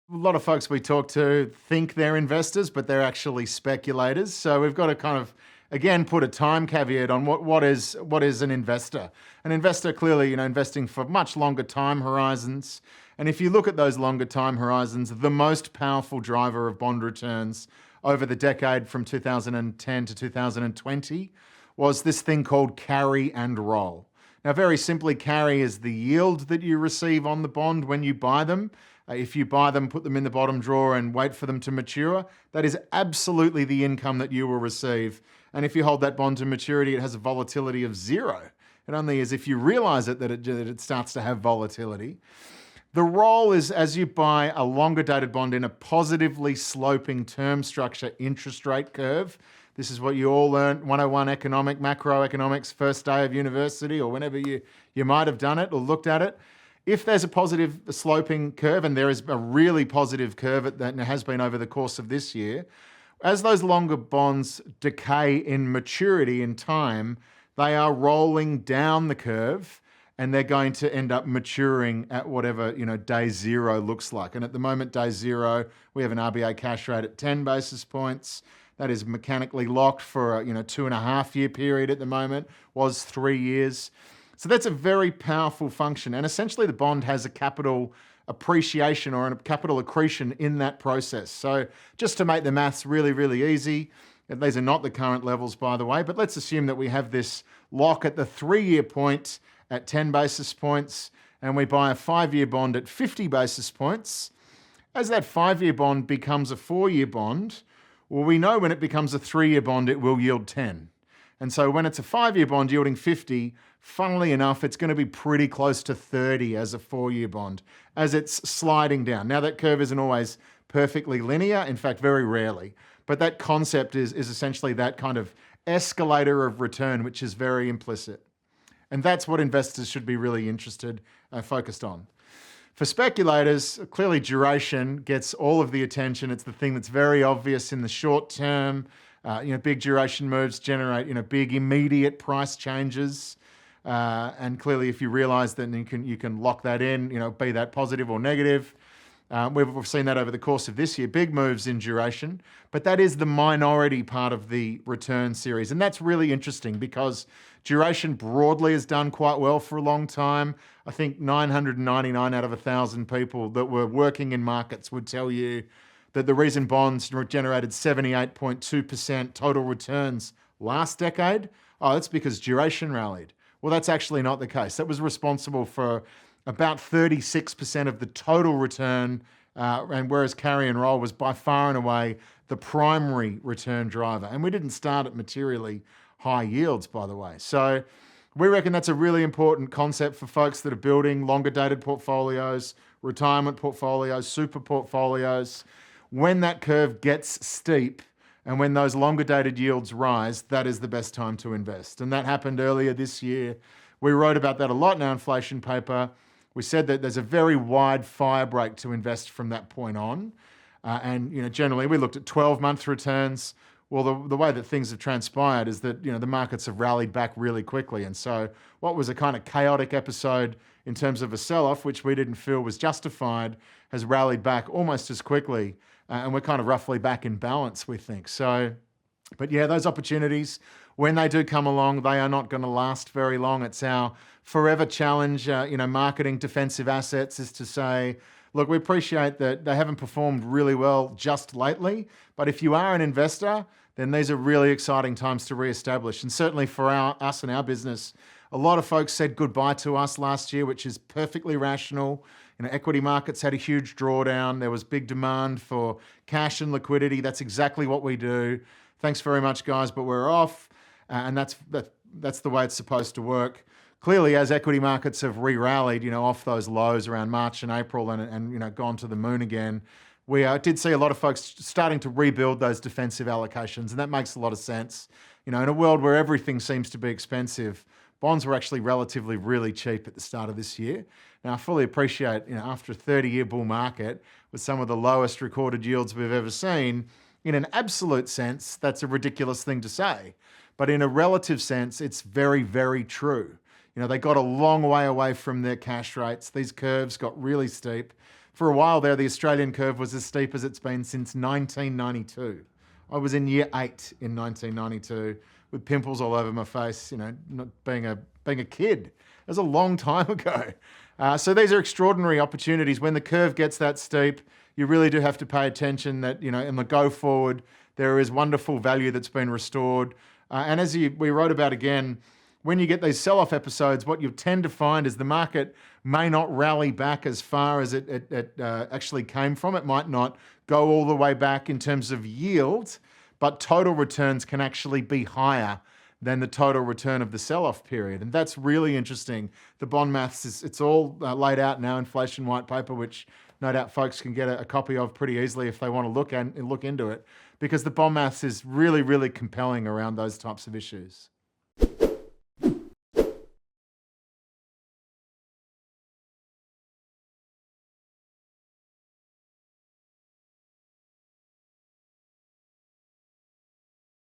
A lot of folks we talk to think they're investors, but they're actually speculators. So we've got to kind of again put a time caveat on what is an investor. An investor clearly, investing for much longer time horizons. And if you look at those longer time horizons, the most powerful driver of bond returns over the decade from 2010 to 2020 was this thing called carry and roll. Now, very simply, carry is the yield that you receive on the bond when you buy them. If you buy them, put them in the bottom drawer and wait for them to mature, that is absolutely the income that you will receive. And if you hold that bond to maturity, it has a volatility of zero. It only is if you realize it that it starts to have volatility. The roll is as you buy a longer dated bond in a positively sloping term structure interest rate curve. This is what you all learned 101 macroeconomics, first day of university, or whenever you might have done it or looked at it. If there's a positive sloping curve, and there is a really positive curve that has been over the course of this year, as those longer bonds decay in maturity in time, they are rolling down the curve and they're going to end up maturing at whatever, day zero looks like. And at the moment, day zero, we have an RBA cash rate at 10 basis points. That is mechanically locked for a 2.5 year period at the moment, was 3 years. So that's a very powerful function. And essentially the bond has a capital appreciation or a capital accretion in that process. So just to make the maths really, really easy, and these are not the current levels, by the way, but let's assume that we have this lock at the 3-year point at 10 basis points, and we buy a 5-year bond at 50 basis points. As that 5-year bond becomes a 4-year bond, well, we know when it becomes a 3-year bond, it will yield 10. And so when it's a 5-year bond yielding 50, funnily enough, it's going to be pretty close to 30 as a 4-year bond as it's sliding down. Now, that curve isn't always perfectly linear, in fact, very rarely. But that concept is essentially that kind of escalator of return, which is very implicit. And that's what investors should be really focused on. For speculators, clearly duration gets all of the attention. It's the thing that's very obvious in the short term. Big duration moves generate, big immediate price changes. And clearly, if you realize that you can lock that in, be that positive or negative. We've seen that over the course of this year, big moves in duration, but that is the minority part of the return series. And that's really interesting because duration broadly has done quite well for a long time. I think 999 out of 1,000 people that were working in markets would tell you that the reason bonds generated 78.2% total returns last decade, that's because duration rallied. Well, that's actually not the case. That was responsible for about 36% of the total return, and whereas carry and roll was by far and away the primary return driver. And we didn't start at materially high yields, by the way. So we reckon that's a really important concept for folks that are building longer dated portfolios, retirement portfolios, super portfolios. When that curve gets steep and when those longer dated yields rise, that is the best time to invest. And that happened earlier this year. We wrote about that a lot in our inflation paper. We said that there's a very wide fire break to invest from that point on. Generally we looked at 12-month returns. Well, the way that things have transpired is that, the markets have rallied back really quickly. And so what was a kind of chaotic episode in terms of a sell-off, which we didn't feel was justified, has rallied back almost as quickly. And we're kind of roughly back in balance, we think. So, but yeah, those opportunities, when they do come along, they are not going to last very long. It's our forever challenge, marketing defensive assets is to say, look, we appreciate that they haven't performed really well just lately, but if you are an investor, then these are really exciting times to reestablish. And certainly for us and our business, a lot of folks said goodbye to us last year, which is perfectly rational. Equity markets had a huge drawdown. There was big demand for cash and liquidity. That's exactly what we do. Thanks very much, guys, but we're off. And that's the way it's supposed to work. Clearly, as equity markets have re-rallied, off those lows around March and April and gone to the moon again, we did see a lot of folks starting to rebuild those defensive allocations, and that makes a lot of sense. In a world where everything seems to be expensive, bonds were actually relatively really cheap at the start of this year. Now, I fully appreciate, after a 30-year bull market with some of the lowest recorded yields we've ever seen, in an absolute sense, that's a ridiculous thing to say. But in a relative sense, it's very, very true. They got a long way away from their cash rates. These curves got really steep. For a while there, the Australian curve was as steep as it's been since 1992. I was in year 8 in 1992 with pimples all over my face, not being a kid. It was a long time ago. So these are extraordinary opportunities. When the curve gets that steep, you really do have to pay attention that, in the go forward, there is wonderful value that's been restored. And as we wrote about again, when you get these sell-off episodes, what you tend to find is the market may not rally back as far as it actually came from. It might not go all the way back in terms of yield, but total returns can actually be higher than the total return of the sell-off period. And that's really interesting. The bond maths, it's all laid out now, inflation white paper, which no doubt folks can get a copy of pretty easily if they want to look into it, because the bond maths is really, really compelling around those types of issues.